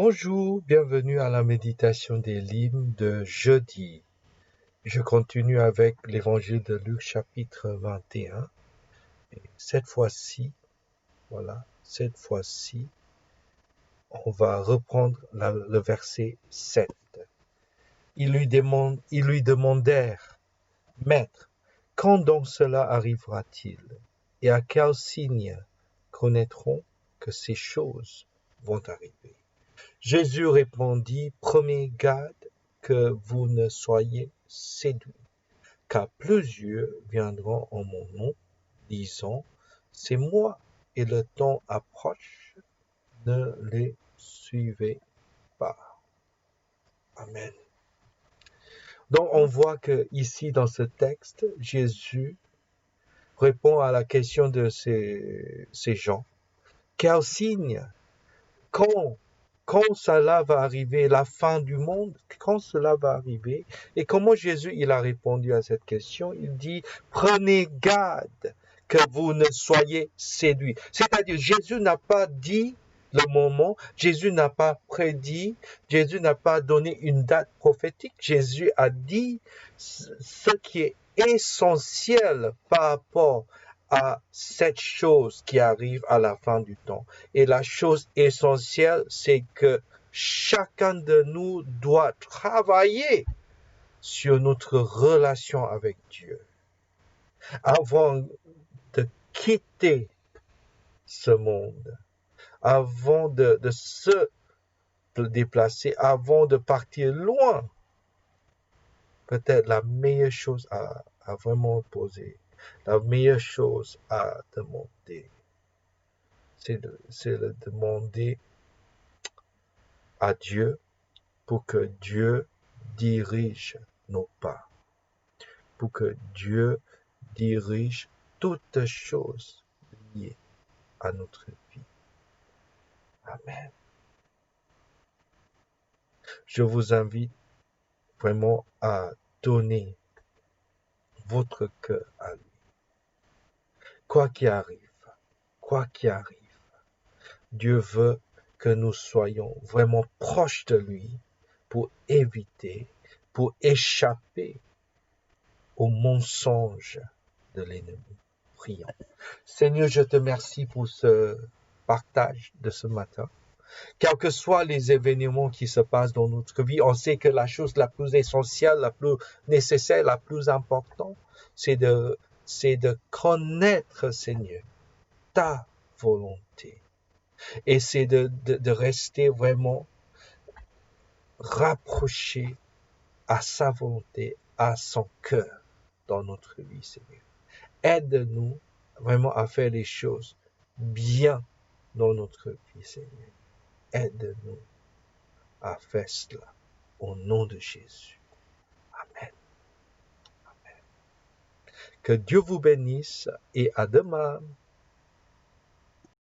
Bonjour, bienvenue à la méditation des lignes de jeudi. Je continue avec l'évangile de Luc chapitre 21. Et cette fois-ci, on va reprendre le verset 7. Ils lui demandèrent, Maître, quand donc cela arrivera-t-il? Et à quel signe connaîtrons que ces choses vont arriver? Jésus répondit, prenez garde que vous ne soyez séduits, car plusieurs viendront en mon nom, disant, c'est moi, et le temps approche, ne les suivez pas. Amen. Donc on voit que ici dans ce texte, Jésus répond à la question de ces gens. Quel signe? Quand cela va arriver, la fin du monde, quand cela va arriver, et comment Jésus il a répondu à cette question, il dit, prenez garde que vous ne soyez séduits. C'est-à-dire, Jésus n'a pas dit le moment, Jésus n'a pas prédit, Jésus n'a pas donné une date prophétique, Jésus a dit ce qui est essentiel par rapport à cette chose qui arrive à la fin du temps. Et la chose essentielle, c'est que chacun de nous doit travailler sur notre relation avec Dieu avant de quitter ce monde, avant de se déplacer, avant de partir loin. Peut-être la meilleure chose à vraiment poser, la meilleure chose à demander, c'est de demander à Dieu pour que Dieu dirige nos pas, pour que Dieu dirige toutes choses liées à notre vie. Amen. Je vous invite vraiment à donner votre cœur à lui. Quoi qu'il arrive, Dieu veut que nous soyons vraiment proches de lui pour éviter, pour échapper aux mensonges de l'ennemi. Prions. Seigneur, je te remercie pour ce partage de ce matin. Quels que soient les événements qui se passent dans notre vie, on sait que la chose la plus essentielle, la plus nécessaire, la plus importante, c'est de connaître, Seigneur, ta volonté. Et c'est de rester vraiment rapproché à sa volonté, à son cœur dans notre vie, Seigneur. Aide-nous vraiment à faire les choses bien dans notre vie, Seigneur. Aide-nous à faire cela au nom de Jésus. Amen. Amen. Que Dieu vous bénisse et à demain.